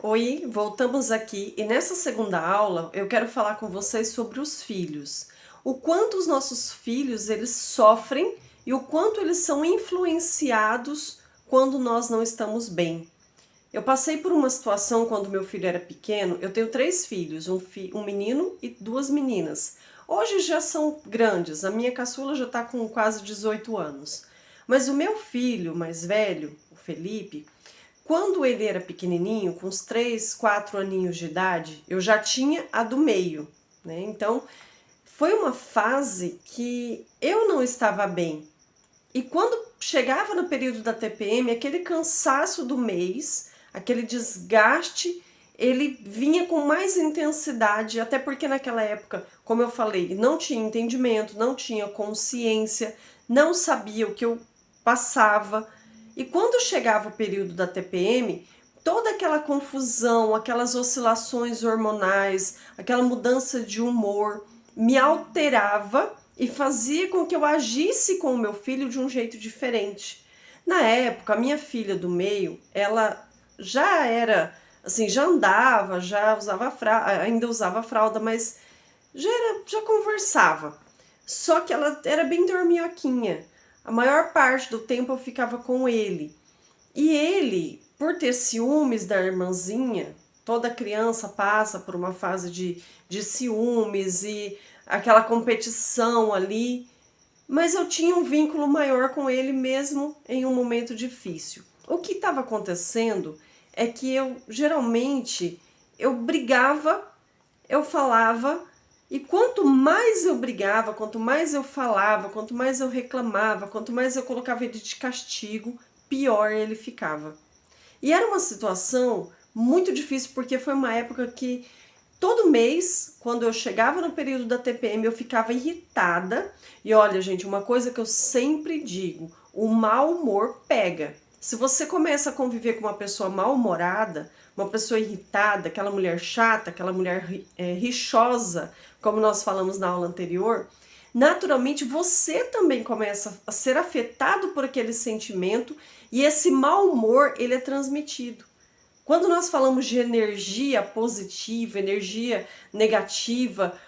Oi, voltamos aqui e nessa segunda aula eu quero falar com vocês sobre os filhos. O quanto os nossos filhos eles sofrem e o quanto eles são influenciados quando nós não estamos bem. Eu passei por uma situação quando meu filho era pequeno. Eu tenho 3 filhos, um menino e 2 meninas. Hoje já são grandes, a minha caçula já está com quase 18 anos. Mas o meu filho mais velho, o Felipe, quando ele era pequenininho, com uns 3, 4 aninhos de idade, eu já tinha a do meio, né? Então, foi uma fase que eu não estava bem. E quando chegava no período da TPM, aquele cansaço do mês, aquele desgaste, ele vinha com mais intensidade, até porque naquela época, como eu falei, não tinha entendimento, não tinha consciência, não sabia o que eu passava. E quando chegava o período da TPM, toda aquela confusão, aquelas oscilações hormonais, aquela mudança de humor me alterava e fazia com que eu agisse com o meu filho de um jeito diferente. Na época, a minha filha do meio, ela já era, assim, já andava, já usava ainda usava fralda, mas já conversava. Só que ela era bem dorminhoquinha. A maior parte do tempo eu ficava com ele. E ele, por ter ciúmes da irmãzinha, toda criança passa por uma fase de ciúmes e aquela competição ali, mas eu tinha um vínculo maior com ele mesmo em um momento difícil. O que estava acontecendo é que eu brigava, eu falava, e quanto mais eu brigava, quanto mais eu falava, quanto mais eu reclamava, quanto mais eu colocava ele de castigo, pior ele ficava. E era uma situação muito difícil, porque foi uma época que todo mês, quando eu chegava no período da TPM, eu ficava irritada. E olha, gente, uma coisa que eu sempre digo, o mau humor pega. Se você começa a conviver com uma pessoa mal-humorada, uma pessoa irritada, aquela mulher chata, aquela mulher rixosa, como nós falamos na aula anterior, naturalmente você também começa a ser afetado por aquele sentimento e esse mau humor ele é transmitido. Quando nós falamos de energia positiva, energia negativa,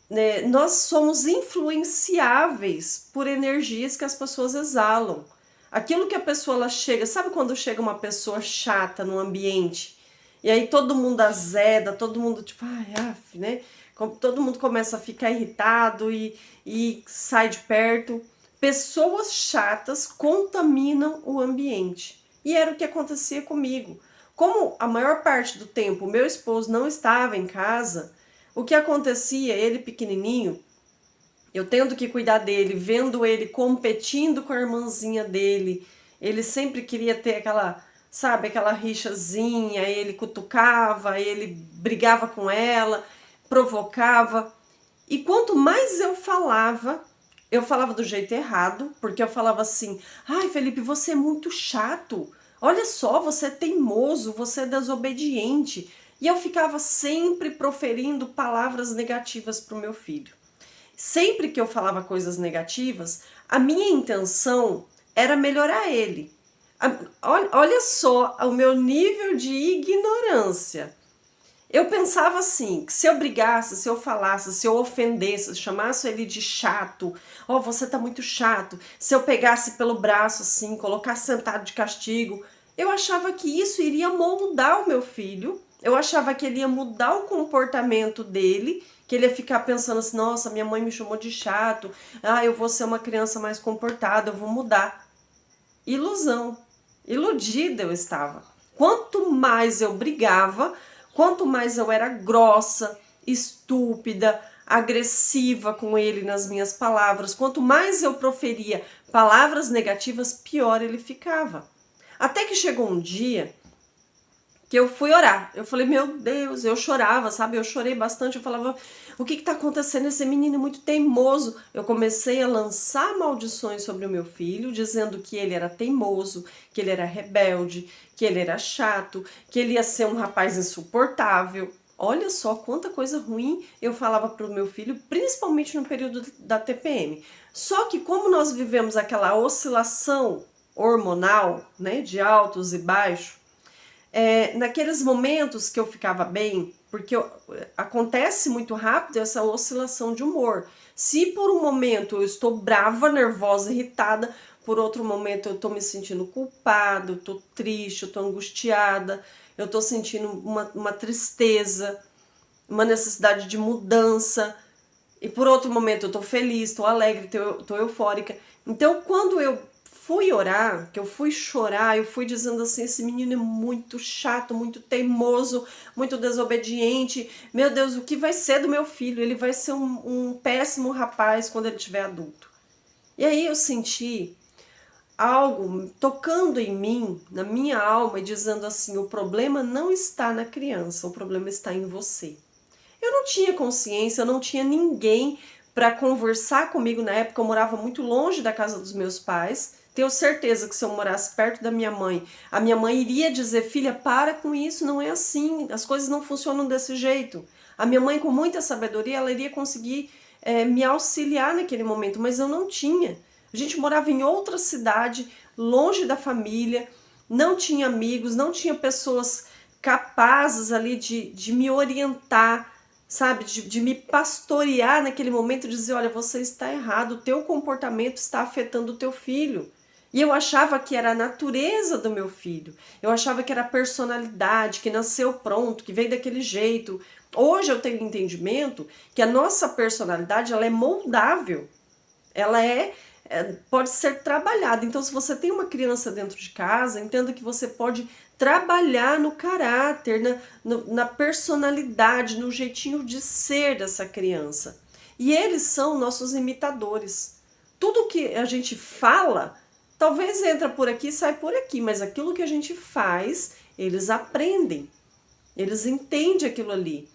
né, nós somos influenciáveis por energias que as pessoas exalam. Aquilo que a pessoa ela chega, sabe quando chega uma pessoa chata no ambiente e aí todo mundo azeda, todo mundo tipo, ai, af, né? Todo mundo começa a ficar irritado e sai de perto. Pessoas chatas contaminam o ambiente. E era o que acontecia comigo. Como a maior parte do tempo o meu esposo não estava em casa, o que acontecia, ele pequenininho, eu tendo que cuidar dele, vendo ele competindo com a irmãzinha dele, ele sempre queria ter aquela, sabe, aquela rixazinha, ele cutucava, ele brigava com ela, provocava. E quanto mais eu falava do jeito errado, porque eu falava assim: ai, Felipe, você é muito chato. Olha só, você é teimoso, você é desobediente. E eu ficava sempre proferindo palavras negativas para o meu filho. Sempre que eu falava coisas negativas, a minha intenção era melhorar ele. Olha só o meu nível de ignorância. Eu pensava assim, que se eu brigasse, se eu falasse, se eu ofendesse, chamasse ele de chato, ó, você tá muito chato, se eu pegasse pelo braço assim, colocasse sentado de castigo, eu achava que isso iria moldar o meu filho, eu achava que ele ia mudar o comportamento dele, que ele ia ficar pensando assim, nossa, minha mãe me chamou de chato, eu vou ser uma criança mais comportada, eu vou mudar. Ilusão, iludida eu estava. Quanto mais eu brigava, quanto mais eu era grossa, estúpida, agressiva com ele nas minhas palavras, quanto mais eu proferia palavras negativas, pior ele ficava. Até que chegou um dia que eu fui orar. Eu falei, meu Deus, eu chorava, sabe? Eu chorei bastante, eu falava, o que está acontecendo? Esse menino é muito teimoso. Eu comecei a lançar maldições sobre o meu filho, dizendo que ele era teimoso, que ele era rebelde, que ele era chato, que ele ia ser um rapaz insuportável. Olha só quanta coisa ruim eu falava para o meu filho, principalmente no período da TPM. Só que como nós vivemos aquela oscilação hormonal, né, de altos e baixos, naqueles momentos que eu ficava bem, porque acontece muito rápido essa oscilação de humor. Se por um momento eu estou brava, nervosa, irritada, por outro momento eu estou me sentindo culpada, eu estou triste, eu estou angustiada, eu estou sentindo uma tristeza, uma necessidade de mudança, e por outro momento eu estou feliz, estou alegre, estou eufórica. Então quando eu fui orar, que eu fui chorar, eu fui dizendo assim, esse menino é muito chato, muito teimoso, muito desobediente, meu Deus, o que vai ser do meu filho? Ele vai ser um péssimo rapaz quando ele tiver adulto. E aí eu senti algo tocando em mim, na minha alma, e dizendo assim, o problema não está na criança, o problema está em você. Eu não tinha consciência, eu não tinha ninguém para conversar comigo na época, eu morava muito longe da casa dos meus pais. Tenho certeza que se eu morasse perto da minha mãe, a minha mãe iria dizer, filha, para com isso, não é assim, as coisas não funcionam desse jeito. A minha mãe, com muita sabedoria, ela iria conseguir me auxiliar naquele momento, mas eu não tinha. A gente morava em outra cidade, longe da família, não tinha amigos, não tinha pessoas capazes ali de me orientar, sabe, de me pastorear naquele momento, dizer, olha, você está errado, o teu comportamento está afetando o teu filho. E eu achava que era a natureza do meu filho, eu achava que era a personalidade, que nasceu pronto, que veio daquele jeito. Hoje eu tenho entendimento que a nossa personalidade, ela é moldável, ela pode ser trabalhada. Então, se você tem uma criança dentro de casa, entenda que você pode trabalhar no caráter, na personalidade, no jeitinho de ser dessa criança. E eles são nossos imitadores. Tudo que a gente fala, talvez entra por aqui, sai por aqui, mas aquilo que a gente faz, eles aprendem. Eles entendem aquilo ali.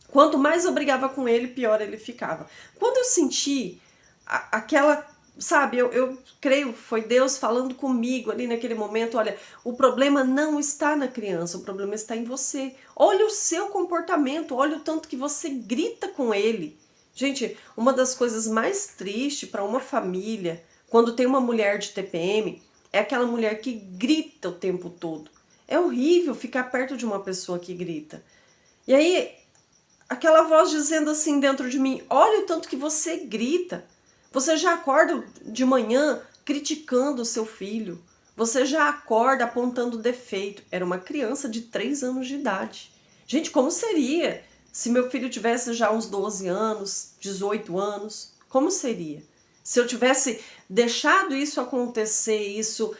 Quanto mais eu brigava com ele, pior ele ficava. Quando eu senti aquela, sabe, eu creio, foi Deus falando comigo ali naquele momento, olha, o problema não está na criança, o problema está em você. Olha o seu comportamento, olha o tanto que você grita com ele. Gente, uma das coisas mais tristes para uma família, quando tem uma mulher de TPM, é aquela mulher que grita o tempo todo. É horrível ficar perto de uma pessoa que grita. E aí, aquela voz dizendo assim dentro de mim, olha o tanto que você grita. Você já acorda de manhã criticando o seu filho. Você já acorda apontando defeito. Era uma criança de 3 anos de idade. Gente, como seria se meu filho tivesse já uns 12 anos, 18 anos? Como seria? Se eu tivesse deixado isso acontecer, isso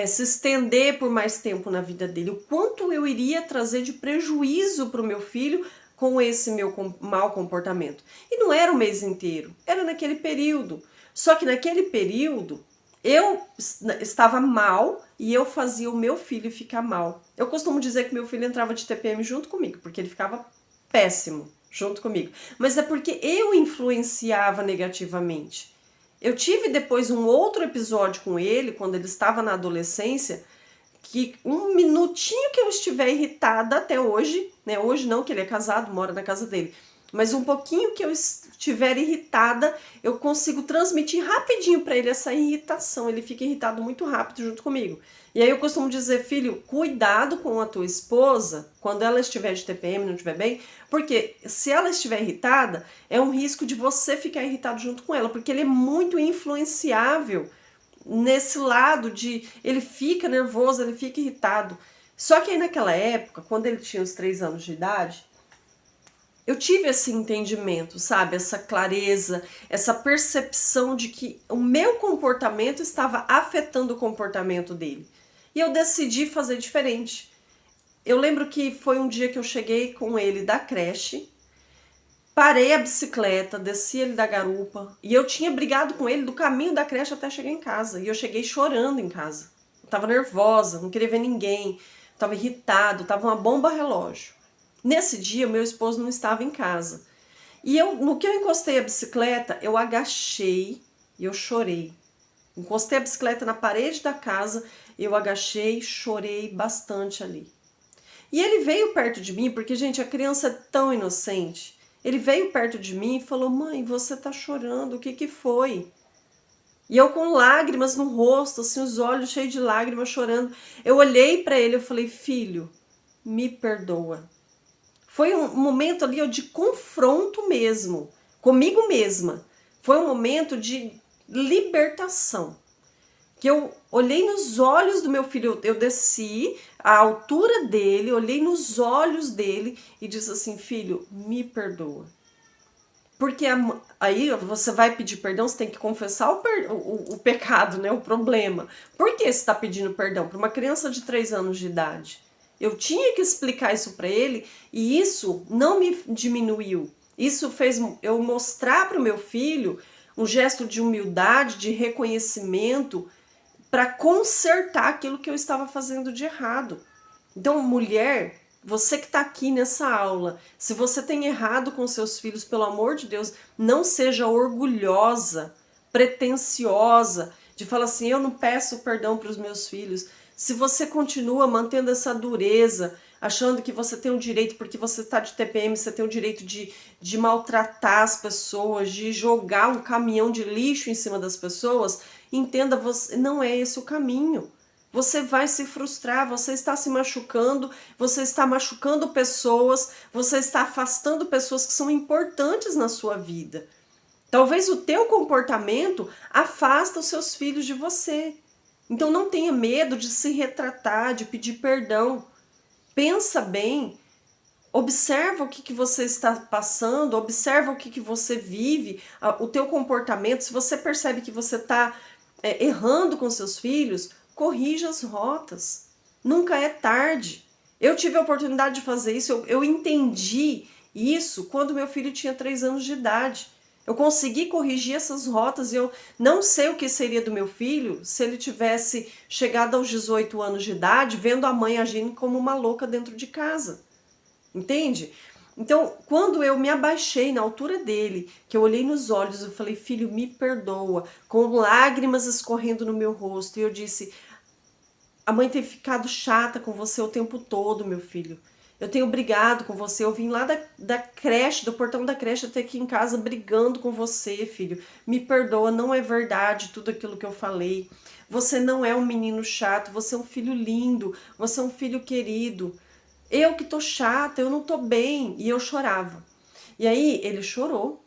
se estender por mais tempo na vida dele, o quanto eu iria trazer de prejuízo para o meu filho com esse meu mau comportamento. E não era o mês inteiro, era naquele período. Só que naquele período eu estava mal e eu fazia o meu filho ficar mal. Eu costumo dizer que meu filho entrava de TPM junto comigo, porque ele ficava péssimo junto comigo. Mas é porque eu influenciava negativamente. Eu tive depois um outro episódio com ele, quando ele estava na adolescência, que um minutinho que eu estiver irritada até hoje, né? Hoje não, que ele é casado, mora na casa dele, mas um pouquinho que eu estiver irritada, eu consigo transmitir rapidinho para ele essa irritação. Ele fica irritado muito rápido junto comigo. E aí eu costumo dizer, filho, cuidado com a tua esposa quando ela estiver de TPM, não estiver bem, porque se ela estiver irritada, é um risco de você ficar irritado junto com ela, porque ele é muito influenciável nesse lado de ele fica nervoso, ele fica irritado. Só que aí naquela época, quando ele tinha os 3 anos de idade, eu tive esse entendimento, sabe? Essa clareza, essa percepção de que o meu comportamento estava afetando o comportamento dele. E eu decidi fazer diferente. Eu lembro que foi um dia que eu cheguei com ele da creche, parei a bicicleta, desci ele da garupa e eu tinha brigado com ele do caminho da creche até chegar em casa. E eu cheguei chorando em casa. Eu tava nervosa, não queria ver ninguém, tava irritado, tava uma bomba relógio. Nesse dia, meu esposo não estava em casa. E no que eu encostei a bicicleta, eu agachei e eu chorei. Encostei a bicicleta na parede da casa, eu agachei, chorei bastante ali. E ele veio perto de mim, porque, gente, a criança é tão inocente. Ele veio perto de mim e falou, mãe, você tá chorando, o que que foi? E eu com lágrimas no rosto, assim, os olhos cheios de lágrimas, chorando. Eu olhei para ele e falei, filho, me perdoa. Foi um momento ali de confronto mesmo, comigo mesma. Foi um momento de libertação. Que eu olhei nos olhos do meu filho, eu desci à altura dele, olhei nos olhos dele e disse assim, filho, me perdoa. Porque aí você vai pedir perdão, você tem que confessar o pecado, né? O problema. Por que você está pedindo perdão? Para uma criança de 3 anos de idade. Eu tinha que explicar isso para ele e isso não me diminuiu. Isso fez eu mostrar para o meu filho um gesto de humildade, de reconhecimento, para consertar aquilo que eu estava fazendo de errado. Então, mulher, você que está aqui nessa aula, se você tem errado com seus filhos, pelo amor de Deus, não seja orgulhosa, pretensiosa, de falar assim, eu não peço perdão para os meus filhos. Se você continua mantendo essa dureza, achando que você tem o direito, porque você está de TPM, você tem o direito de maltratar as pessoas, de jogar um caminhão de lixo em cima das pessoas, entenda, você, não é esse o caminho. Você vai se frustrar, você está se machucando, você está machucando pessoas, você está afastando pessoas que são importantes na sua vida. Talvez o teu comportamento afasta os seus filhos de você. Então não tenha medo de se retratar, de pedir perdão. Pensa bem, observa o que você está passando, observa o que você vive, o teu comportamento. Se você percebe que você está errando com seus filhos, corrija as rotas. Nunca é tarde. Eu tive a oportunidade de fazer isso, eu entendi isso quando meu filho tinha 3 anos de idade. Eu consegui corrigir essas rotas e eu não sei o que seria do meu filho se ele tivesse chegado aos 18 anos de idade vendo a mãe agindo como uma louca dentro de casa. Entende? Então, quando eu me abaixei na altura dele, que eu olhei nos olhos, eu falei, filho, me perdoa, com lágrimas escorrendo no meu rosto, e eu disse, a mãe tem ficado chata com você o tempo todo, meu filho. Eu tenho brigado com você, eu vim lá da creche, do portão da creche até aqui em casa brigando com você, filho. Me perdoa, não é verdade tudo aquilo que eu falei. Você não é um menino chato, você é um filho lindo, você é um filho querido. Eu que tô chata, eu não tô bem. E eu chorava. E aí ele chorou,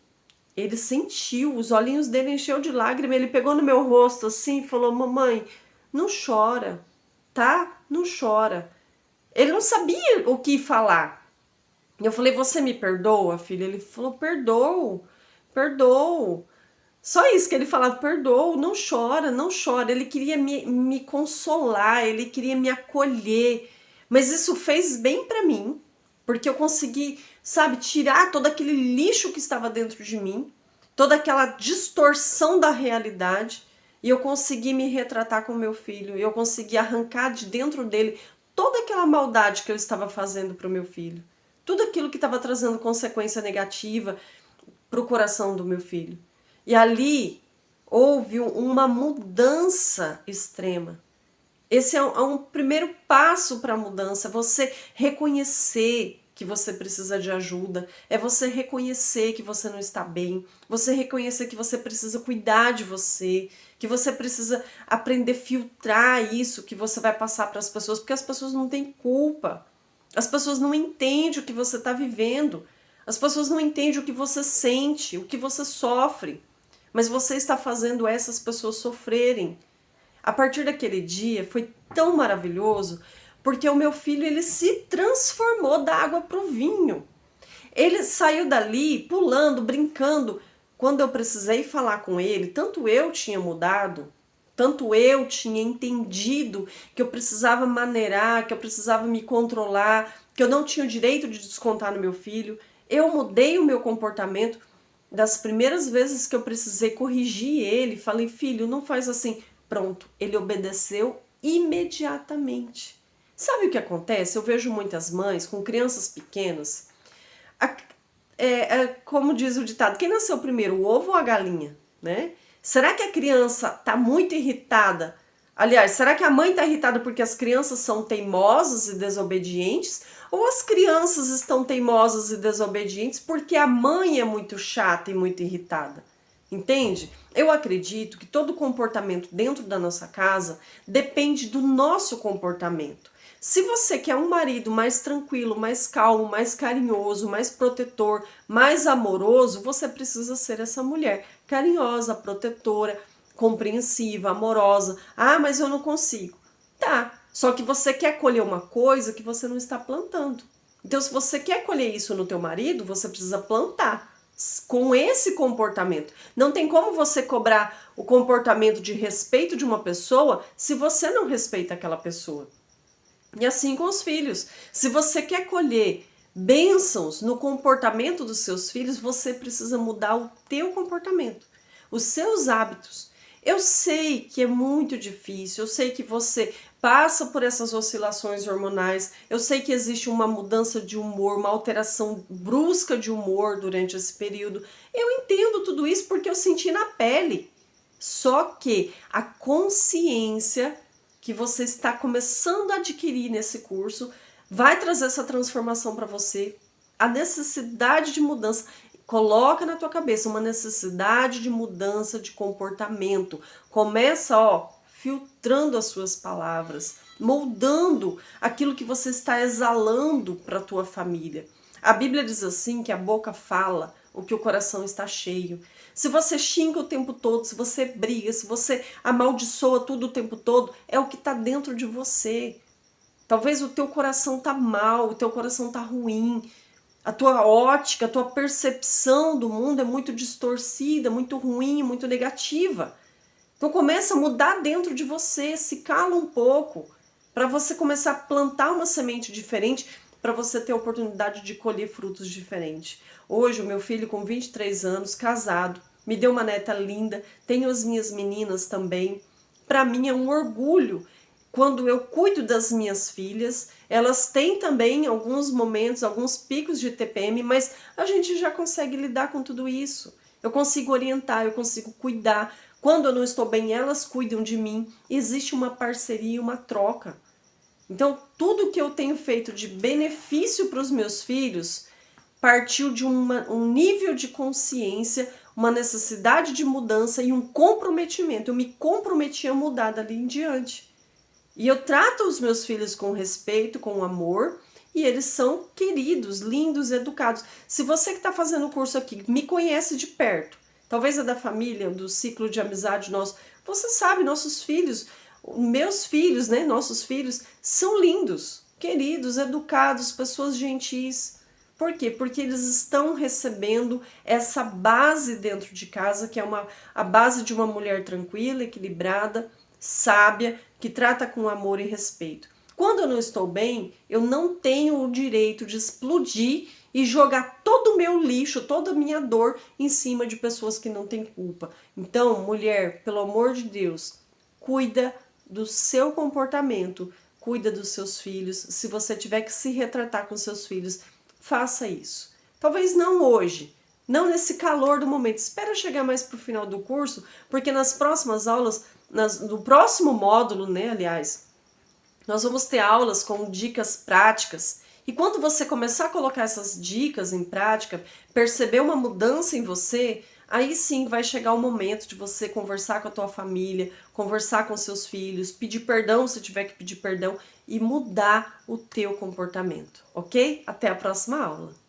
ele sentiu, os olhinhos dele encheu de lágrima, ele pegou no meu rosto assim e falou, mamãe, não chora, tá? Não chora. Ele não sabia o que falar. Eu falei, você me perdoa, filho? Ele falou, perdoo, perdoo. Só isso que ele falava, perdoo, não chora, não chora. Ele queria me consolar, ele queria me acolher. Mas isso fez bem pra mim, porque eu consegui, sabe, tirar todo aquele lixo que estava dentro de mim, toda aquela distorção da realidade, e eu consegui me retratar com meu filho, e eu consegui arrancar de dentro dele toda aquela maldade que eu estava fazendo para o meu filho, tudo aquilo que estava trazendo consequência negativa para o coração do meu filho. E ali houve uma mudança extrema. Esse é um primeiro passo para a mudança, você reconhecer que você precisa de ajuda, é você reconhecer que você não está bem, você reconhecer que você precisa cuidar de você, que você precisa aprender a filtrar isso que você vai passar para as pessoas, porque as pessoas não têm culpa, as pessoas não entendem o que você está vivendo, as pessoas não entendem o que você sente, o que você sofre, mas você está fazendo essas pessoas sofrerem. A partir daquele dia foi tão maravilhoso, porque o meu filho ele se transformou da água para o vinho. Ele saiu dali pulando, brincando. Quando eu precisei falar com ele, tanto eu tinha mudado, tanto eu tinha entendido que eu precisava maneirar, que eu precisava me controlar, que eu não tinha o direito de descontar no meu filho. Eu mudei o meu comportamento. Das primeiras vezes que eu precisei corrigir ele, falei, filho, não faz assim. Pronto, ele obedeceu imediatamente. Sabe o que acontece? Eu vejo muitas mães com crianças pequenas, como diz o ditado, quem nasceu primeiro, o ovo ou a galinha, né? Será que a criança está muito irritada? Aliás, será que a mãe está irritada porque as crianças são teimosas e desobedientes? Ou as crianças estão teimosas e desobedientes porque a mãe é muito chata e muito irritada? Entende? Eu acredito que todo comportamento dentro da nossa casa depende do nosso comportamento. Se você quer um marido mais tranquilo, mais calmo, mais carinhoso, mais protetor, mais amoroso, você precisa ser essa mulher carinhosa, protetora, compreensiva, amorosa. Ah, mas eu não consigo. Tá, só que você quer colher uma coisa que você não está plantando. Então, se você quer colher isso no teu marido, você precisa plantar com esse comportamento. Não tem como você cobrar o comportamento de respeito de uma pessoa se você não respeita aquela pessoa. E assim com os filhos. Se você quer colher bênçãos no comportamento dos seus filhos, você precisa mudar o teu comportamento, os seus hábitos. Eu sei que é muito difícil, eu sei que você passa por essas oscilações hormonais, eu sei que existe uma mudança de humor, uma alteração brusca de humor durante esse período. Eu entendo tudo isso porque eu senti na pele. Só que a consciência que você está começando a adquirir nesse curso vai trazer essa transformação para você, a necessidade de mudança. Coloca na tua cabeça uma necessidade de mudança de comportamento. Começa, filtrando as suas palavras, moldando aquilo que você está exalando para a tua família. A Bíblia diz assim que a boca fala o que o coração está cheio. Se você xinga o tempo todo, se você briga, se você amaldiçoa tudo o tempo todo, é o que está dentro de você. Talvez o teu coração tá mal, o teu coração tá ruim, a tua ótica, a tua percepção do mundo é muito distorcida, muito ruim, muito negativa. Então começa a mudar dentro de você, se cala um pouco, para você começar a plantar uma semente diferente, para você ter a oportunidade de colher frutos diferentes. Hoje o meu filho com 23 anos, casado, me deu uma neta linda, tenho as minhas meninas também. Para mim é um orgulho quando eu cuido das minhas filhas. Elas têm também alguns momentos, alguns picos de TPM, mas a gente já consegue lidar com tudo isso. Eu consigo orientar, eu consigo cuidar. Quando eu não estou bem, elas cuidam de mim. Existe uma parceria, uma troca. Então, tudo que eu tenho feito de benefício para os meus filhos partiu de um nível de consciência, uma necessidade de mudança e um comprometimento. Eu me comprometi a mudar dali em diante. E eu trato os meus filhos com respeito, com amor, e eles são queridos, lindos, educados. Se você que está fazendo o curso aqui me conhece de perto, talvez é da família, do ciclo de amizade nosso, você sabe, nossos filhos, meus filhos, né, nossos filhos, são lindos, queridos, educados, pessoas gentis. Por quê? Porque eles estão recebendo essa base dentro de casa, que é a base de uma mulher tranquila, equilibrada, sábia, que trata com amor e respeito. Quando eu não estou bem, eu não tenho o direito de explodir e jogar todo o meu lixo, toda a minha dor em cima de pessoas que não têm culpa. Então, mulher, pelo amor de Deus, cuida do seu comportamento, cuida dos seus filhos. Se você tiver que se retratar com seus filhos, faça isso. Talvez não hoje, não nesse calor do momento. Espera chegar mais para o final do curso, porque nas próximas aulas, no próximo módulo, né, aliás, nós vamos ter aulas com dicas práticas. E quando você começar a colocar essas dicas em prática, perceber uma mudança em você, aí sim vai chegar o momento de você conversar com a tua família, conversar com seus filhos, pedir perdão se tiver que pedir perdão e mudar o teu comportamento, ok? Até a próxima aula!